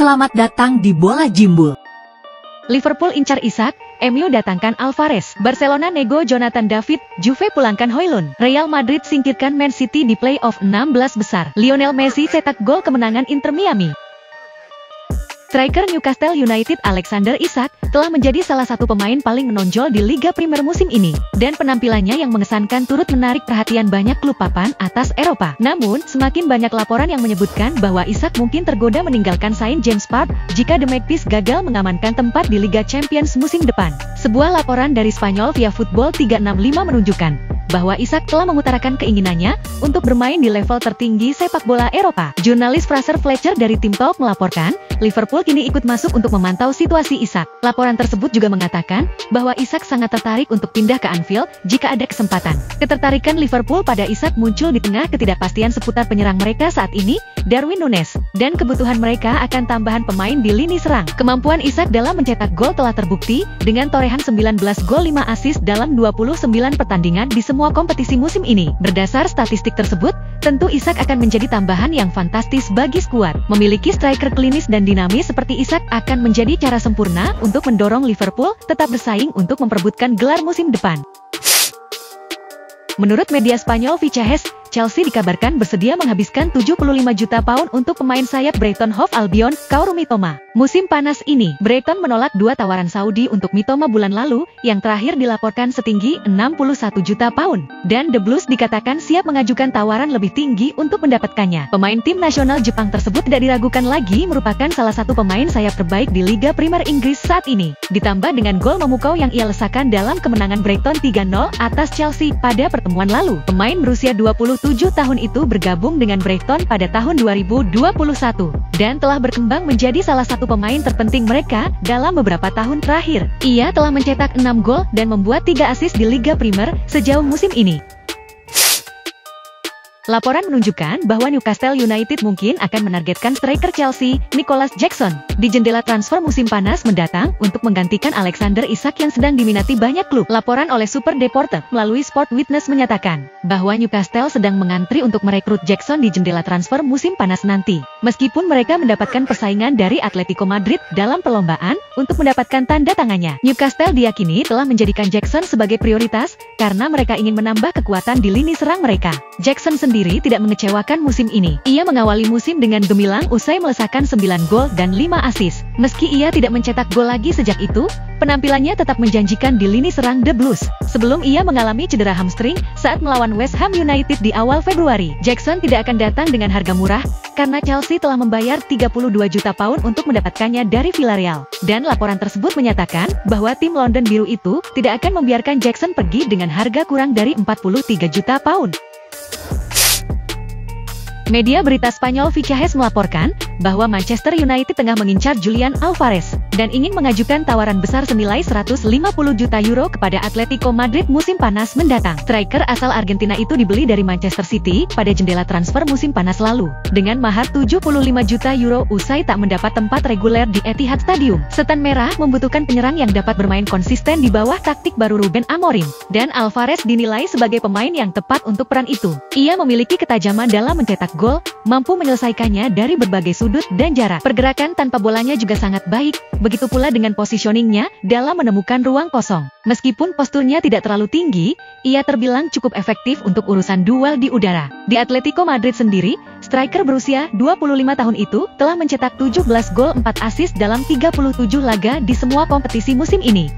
Selamat datang di Bola Jimbul. Liverpool incar Isak, MU datangkan Alvarez, Barcelona nego Jonathan David, Juve pulangkan Højlund, Real Madrid singkirkan Man City di playoff 16 besar, Lionel Messi cetak gol kemenangan Inter Miami. Striker Newcastle United Alexander Isak telah menjadi salah satu pemain paling menonjol di Liga Primer musim ini, dan penampilannya yang mengesankan turut menarik perhatian banyak klub papan atas Eropa. Namun, semakin banyak laporan yang menyebutkan bahwa Isak mungkin tergoda meninggalkan St. James Park jika The Magpies gagal mengamankan tempat di Liga Champions musim depan. Sebuah laporan dari Spanyol via Football 365 menunjukkan bahwa Isak telah mengutarakan keinginannya untuk bermain di level tertinggi sepak bola Eropa. Jurnalis Fraser Fletcher dari tim Talk melaporkan, Liverpool kini ikut masuk untuk memantau situasi Isak. Laporan tersebut juga mengatakan bahwa Isak sangat tertarik untuk pindah ke Anfield jika ada kesempatan. Ketertarikan Liverpool pada Isak muncul di tengah ketidakpastian seputar penyerang mereka saat ini, Darwin Núñez, dan kebutuhan mereka akan tambahan pemain di lini serang. Kemampuan Isak dalam mencetak gol telah terbukti dengan torehan 19 gol 5 assist dalam 29 pertandingan di semua kompetisi musim ini. Berdasar statistik tersebut, tentu Isak akan menjadi tambahan yang fantastis bagi skuad. Memiliki striker klinis dan dinamis seperti Isak akan menjadi cara sempurna untuk mendorong Liverpool tetap bersaing untuk memperebutkan gelar musim depan. Menurut media Spanyol Fichajes, Chelsea dikabarkan bersedia menghabiskan 75 juta pound untuk pemain sayap Brighton Hove Albion, Kaoru Mitoma. Musim panas ini, Brighton menolak 2 tawaran Saudi untuk Mitoma bulan lalu, yang terakhir dilaporkan setinggi 61 juta pound. Dan The Blues dikatakan siap mengajukan tawaran lebih tinggi untuk mendapatkannya. Pemain tim nasional Jepang tersebut tidak diragukan lagi merupakan salah satu pemain sayap terbaik di Liga Primer Inggris saat ini. Ditambah dengan gol memukau yang ia lesakan dalam kemenangan Brighton 3-0 atas Chelsea pada pertemuan lalu. Pemain berusia 27 tahun itu bergabung dengan Brighton pada tahun 2021 dan telah berkembang menjadi salah satu pemain terpenting mereka dalam beberapa tahun terakhir. Ia telah mencetak 6 gol dan membuat 3 assist di Liga Primer sejauh musim ini. Laporan menunjukkan bahwa Newcastle United mungkin akan menargetkan striker Chelsea, Nicolas Jackson, di jendela transfer musim panas mendatang untuk menggantikan Alexander Isak yang sedang diminati banyak klub. Laporan oleh Super Deportes melalui Sport Witness menyatakan bahwa Newcastle sedang mengantri untuk merekrut Jackson di jendela transfer musim panas nanti. Meskipun mereka mendapatkan persaingan dari Atletico Madrid dalam perlombaan untuk mendapatkan tanda tangannya, Newcastle diyakini telah menjadikan Jackson sebagai prioritas karena mereka ingin menambah kekuatan di lini serang mereka. Jackson sendiri tidak mengecewakan musim ini. Ia mengawali musim dengan gemilang usai melesakan 9 gol dan 5 assist. Meski ia tidak mencetak gol lagi sejak itu, penampilannya tetap menjanjikan di lini serang The Blues. Sebelum ia mengalami cedera hamstring saat melawan West Ham United di awal Februari. Jackson tidak akan datang dengan harga murah karena Chelsea telah membayar 32 juta pound untuk mendapatkannya dari Villarreal. Dan laporan tersebut menyatakan bahwa tim London Biru itu tidak akan membiarkan Jackson pergi dengan harga kurang dari 43 juta pound. Media berita Spanyol Fichajes melaporkan bahwa Manchester United tengah mengincar Julian Alvarez dan ingin mengajukan tawaran besar senilai 150 juta euro kepada Atletico Madrid musim panas mendatang. Striker asal Argentina itu dibeli dari Manchester City pada jendela transfer musim panas lalu dengan mahar 75 juta euro usai tak mendapat tempat reguler di Etihad Stadium. Setan Merah membutuhkan penyerang yang dapat bermain konsisten di bawah taktik baru Ruben Amorim, dan Alvarez dinilai sebagai pemain yang tepat untuk peran itu. Ia memiliki ketajaman dalam mencetak gol, mampu menyelesaikannya dari berbagai sudut dan jarak. Pergerakan tanpa bolanya juga sangat baik, begitu pula dengan positioningnya dalam menemukan ruang kosong. Meskipun posturnya tidak terlalu tinggi, ia terbilang cukup efektif untuk urusan duel di udara. Di Atletico Madrid sendiri, striker berusia 25 tahun itu telah mencetak 17 gol 4 assist dalam 37 laga di semua kompetisi musim ini.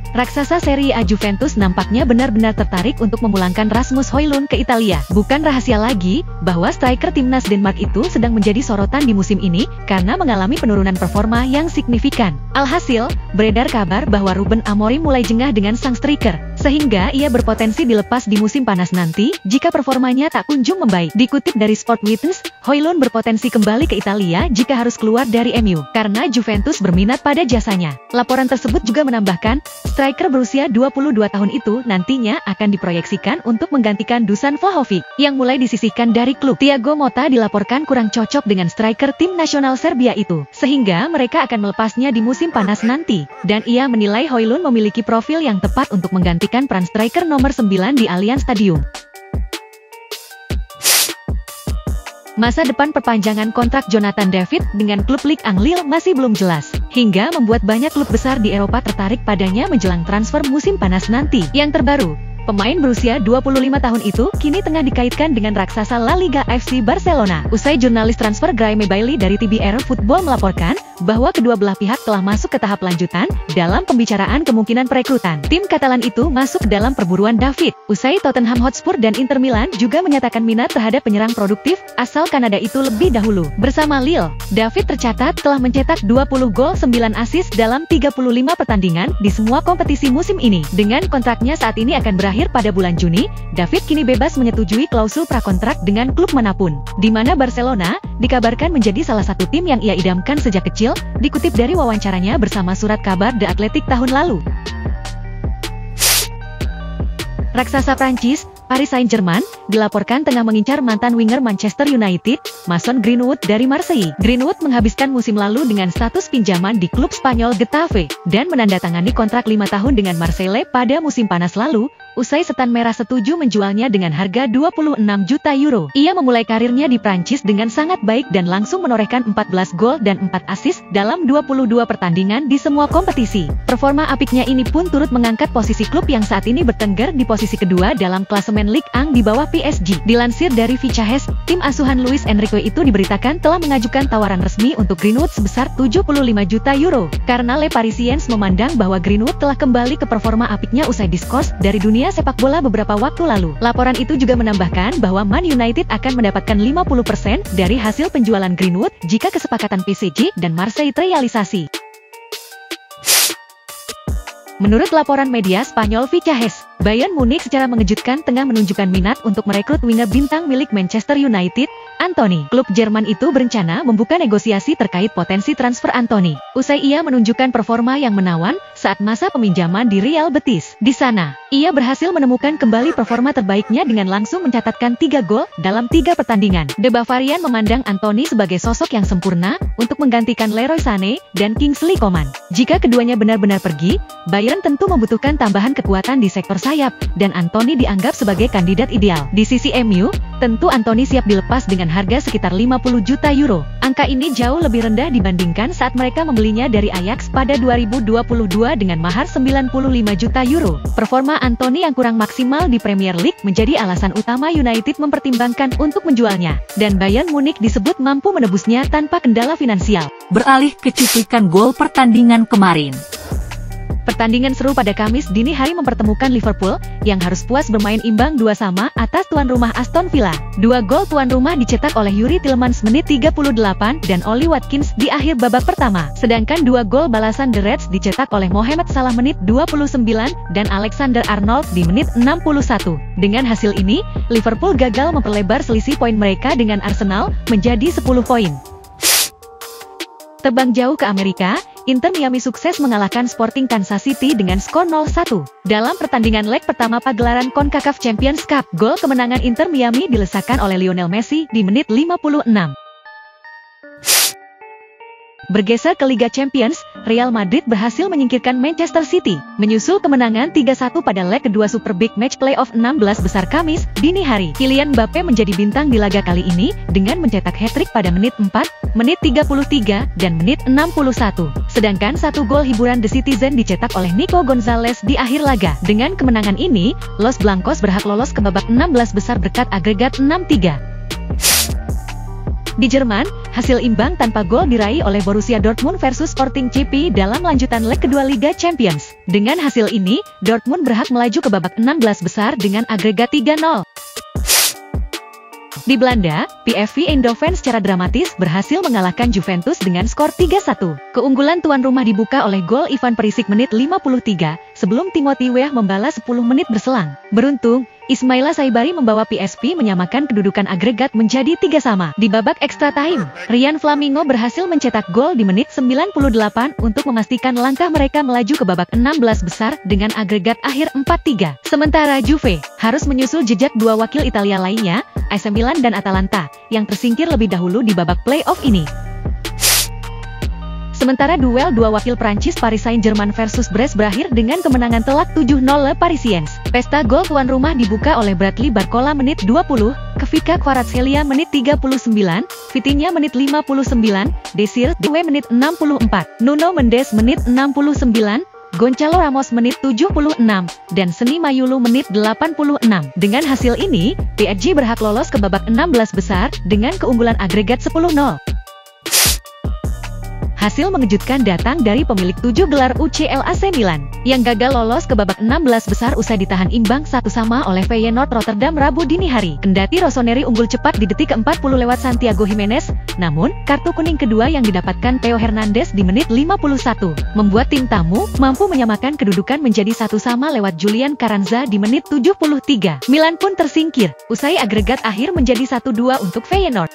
Raksasa Serie A Juventus nampaknya benar-benar tertarik untuk memulangkan Rasmus Højlund ke Italia. Bukan rahasia lagi bahwa striker timnas Denmark itu sedang menjadi sorotan di musim ini karena mengalami penurunan performa yang signifikan. Alhasil, beredar kabar bahwa Ruben Amorim mulai jengah dengan sang striker, sehingga ia berpotensi dilepas di musim panas nanti jika performanya tak kunjung membaik. Dikutip dari Sport Witness, Højlund berpotensi kembali ke Italia jika harus keluar dari MU karena Juventus berminat pada jasanya. Laporan tersebut juga menambahkan, striker berusia 22 tahun itu nantinya akan diproyeksikan untuk menggantikan Dusan Vlahovic yang mulai disisihkan dari klub. Thiago Motta dilaporkan kurang cocok dengan striker tim nasional Serbia itu, sehingga mereka akan melepasnya di musim panas nanti. Dan ia menilai Højlund memiliki profil yang tepat untuk menggantikan peran striker nomor 9 di Allianz Stadium. Masa depan perpanjangan kontrak Jonathan David dengan klub Ligue 1 Lille masih belum jelas, hingga membuat banyak klub besar di Eropa tertarik padanya menjelang transfer musim panas nanti. Yang terbaru, pemain berusia 25 tahun itu kini tengah dikaitkan dengan raksasa La Liga FC Barcelona. Usai jurnalis transfer Graeme Bailey dari TBR Football melaporkan bahwa kedua belah pihak telah masuk ke tahap lanjutan dalam pembicaraan kemungkinan perekrutan. Tim Katalan itu masuk dalam perburuan David. Usai Tottenham Hotspur dan Inter Milan juga menyatakan minat terhadap penyerang produktif asal Kanada itu lebih dahulu. Bersama Lille, David tercatat telah mencetak 20 gol 9 assist dalam 35 pertandingan di semua kompetisi musim ini. Dengan kontraknya saat ini akan berakhir pada bulan Juni, David kini bebas menyetujui klausul prakontrak dengan klub manapun, di mana Barcelona dikabarkan menjadi salah satu tim yang ia idamkan sejak kecil, dikutip dari wawancaranya bersama surat kabar The Athletic tahun lalu. Raksasa Prancis, Paris Saint-Germain, dilaporkan tengah mengincar mantan winger Manchester United, Mason Greenwood dari Marseille. Greenwood menghabiskan musim lalu dengan status pinjaman di klub Spanyol Getafe, dan menandatangani kontrak 5 tahun dengan Marseille pada musim panas lalu, usai Setan Merah setuju menjualnya dengan harga 26 juta euro. Ia memulai karirnya di Prancis dengan sangat baik dan langsung menorehkan 14 gol dan 4 assist dalam 22 pertandingan di semua kompetisi. Performa apiknya ini pun turut mengangkat posisi klub yang saat ini bertengger di posisi kedua dalam klasemen Ligue 1 di bawah PSG. Dilansir dari Fichajes, tim asuhan Luis Enrique itu diberitakan telah mengajukan tawaran resmi untuk Greenwood sebesar 75 juta euro. Karena Le Parisiens memandang bahwa Greenwood telah kembali ke performa apiknya usai diskors dari dunia sepak bola beberapa waktu lalu. Laporan itu juga menambahkan bahwa Man United akan mendapatkan 50% dari hasil penjualan Greenwood jika kesepakatan PSG dan Marseille terrealisasi. Menurut laporan media Spanyol Fichajes, Bayern Munich secara mengejutkan tengah menunjukkan minat untuk merekrut winger bintang milik Manchester United, Anthony. Klub Jerman itu berencana membuka negosiasi terkait potensi transfer Anthony, usai ia menunjukkan performa yang menawan saat masa peminjaman di Real Betis. Di sana, ia berhasil menemukan kembali performa terbaiknya dengan langsung mencatatkan 3 gol dalam 3 pertandingan. The Bavarian memandang Anthony sebagai sosok yang sempurna untuk menggantikan Leroy Sané dan Kingsley Coman. Jika keduanya benar-benar pergi, Bayern tentu membutuhkan tambahan kekuatan di sektor sayap, dan Anthony dianggap sebagai kandidat ideal. Di sisi MU, tentu Anthony siap dilepas dengan harga sekitar 50 juta euro. Angka ini jauh lebih rendah dibandingkan saat mereka membelinya dari Ajax pada 2022 dengan mahar 95 juta euro. Performa Anthony yang kurang maksimal di Premier League menjadi alasan utama United mempertimbangkan untuk menjualnya, dan Bayern Munich disebut mampu menebusnya tanpa kendala finansial. Beralih ke cuplikan gol pertandingan kemarin. Pertandingan seru pada Kamis dini hari mempertemukan Liverpool yang harus puas bermain imbang 2-2 atas tuan rumah Aston Villa. 2 gol tuan rumah dicetak oleh Yuri Tielemans menit 38 dan Oli Watkins di akhir babak pertama. Sedangkan 2 gol balasan The Reds dicetak oleh Mohamed Salah menit 29 dan Alexander Arnold di menit 61. Dengan hasil ini, Liverpool gagal memperlebar selisih poin mereka dengan Arsenal menjadi 10 poin. Terbang jauh ke Amerika, Inter Miami sukses mengalahkan Sporting Kansas City dengan skor 0-1. Dalam pertandingan leg pertama pagelaran CONCACAF Champions Cup, gol kemenangan Inter Miami dilesakan oleh Lionel Messi di menit 56. Bergeser ke Liga Champions, Real Madrid berhasil menyingkirkan Manchester City, menyusul kemenangan 3-1 pada leg kedua Super Big Match Playoff 16 besar Kamis dini hari. Kylian Mbappe menjadi bintang di laga kali ini dengan mencetak hat-trick pada menit 4, menit 33, dan menit 61. Sedangkan 1 gol hiburan The Citizen dicetak oleh Nico Gonzalez di akhir laga. Dengan kemenangan ini, Los Blancos berhak lolos ke babak 16 besar berkat agregat 6-3. Di Jerman, hasil imbang tanpa gol diraih oleh Borussia Dortmund versus Sporting CP dalam lanjutan leg kedua Liga Champions. Dengan hasil ini, Dortmund berhak melaju ke babak 16 besar dengan agregat 3-0. Di Belanda, PSV Eindhoven secara dramatis berhasil mengalahkan Juventus dengan skor 3-1. Keunggulan tuan rumah dibuka oleh gol Ivan Perisic menit 53, sebelum Timothy Weah membalas 10 menit berselang. Beruntung, Ismaila Saibari membawa PSV menyamakan kedudukan agregat menjadi 3-3. Di babak extra time, Ryan Flamingo berhasil mencetak gol di menit 98 untuk memastikan langkah mereka melaju ke babak 16 besar dengan agregat akhir 4-3. Sementara Juve harus menyusul jejak 2 wakil Italia lainnya, AC Milan dan Atalanta, yang tersingkir lebih dahulu di babak play-off ini. Sementara duel dua wakil Prancis Paris Saint-Germain versus Brest berakhir dengan kemenangan telak 7-0 Le Parisiens. Pesta gol tuan rumah dibuka oleh Bradley Barcola menit 20, Kevika Kvaratskhelia menit 39, Vitinha menit 59, Desire Doué menit 64, Nuno Mendes menit 69, Gonçalo Ramos menit 76, dan Seni Mayulu menit 86. Dengan hasil ini, PSG berhak lolos ke babak 16 besar dengan keunggulan agregat 10-0. Hasil mengejutkan datang dari pemilik 7 gelar UCL AC Milan, yang gagal lolos ke babak 16 besar usai ditahan imbang 1-1 oleh Feyenoord Rotterdam Rabu dini hari. Kendati Rossoneri unggul cepat di detik 40 lewat Santiago Jimenez, namun kartu kuning kedua yang didapatkan Theo Hernandez di menit 51 membuat tim tamu mampu menyamakan kedudukan menjadi 1-1 lewat Julian Carranza di menit 73. Milan pun tersingkir, usai agregat akhir menjadi 1-2 untuk Feyenoord.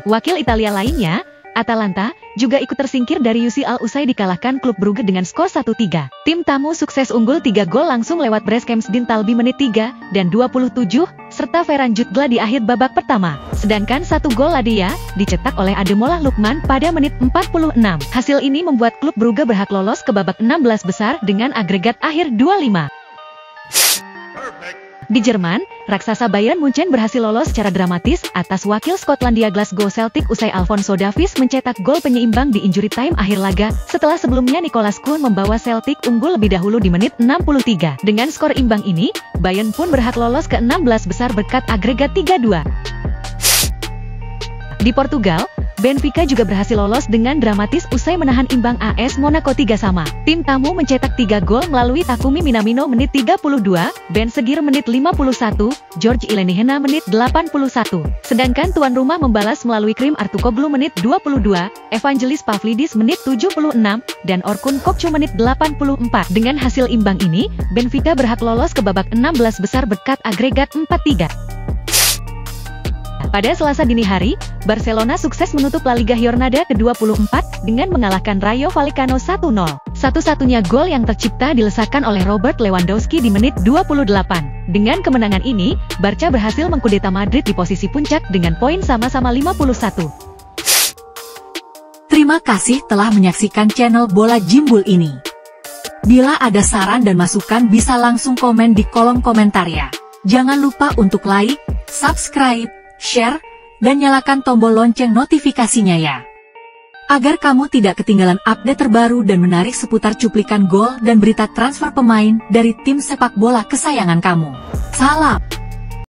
Wakil Italia lainnya, Atalanta, juga ikut tersingkir dari UCL usai dikalahkan klub Brugge dengan skor 1-3. Tim tamu sukses unggul 3 gol langsung lewat Breskemsdin Talbi menit 3 dan 27, serta Ferran Jutgla di akhir babak pertama. Sedangkan 1 gol Ladea dicetak oleh Ademola Lookman pada menit 46. Hasil ini membuat klub Brugge berhak lolos ke babak 16 besar dengan agregat akhir 2-5. Di Jerman, raksasa Bayern Munchen berhasil lolos secara dramatis atas wakil Skotlandia Glasgow Celtic usai Alphonso Davies mencetak gol penyeimbang di injury time akhir laga, setelah sebelumnya Nicolas Kuhn membawa Celtic unggul lebih dahulu di menit 63. Dengan skor imbang ini, Bayern pun berhak lolos ke 16 besar berkat agregat 3-2. Di Portugal, Benfica juga berhasil lolos dengan dramatis usai menahan imbang AS Monaco 3-3. Tim tamu mencetak 3 gol melalui Takumi Minamino menit 32, Ben Segir menit 51, George Ilenihena menit 81. Sedangkan tuan rumah membalas melalui Krim Artukoglu menit 22, Evangelis Pavlidis menit 76, dan Orkun Kokcu menit 84. Dengan hasil imbang ini, Benfica berhak lolos ke babak 16 besar berkat agregat 4-3. Pada Selasa dini hari, Barcelona sukses menutup La Liga Jornada ke-24 dengan mengalahkan Rayo Vallecano 1-0. Satu-satunya gol yang tercipta dilesakan oleh Robert Lewandowski di menit 28. Dengan kemenangan ini, Barca berhasil mengkudeta Madrid di posisi puncak dengan poin sama-sama 51. Terima kasih telah menyaksikan channel Bola Jimbul ini. Bila ada saran dan masukan bisa langsung komen di kolom komentar ya. Jangan lupa untuk like, subscribe, share, dan nyalakan tombol lonceng notifikasinya ya. Agar kamu tidak ketinggalan update terbaru dan menarik seputar cuplikan gol dan berita transfer pemain dari tim sepak bola kesayangan kamu. Salam!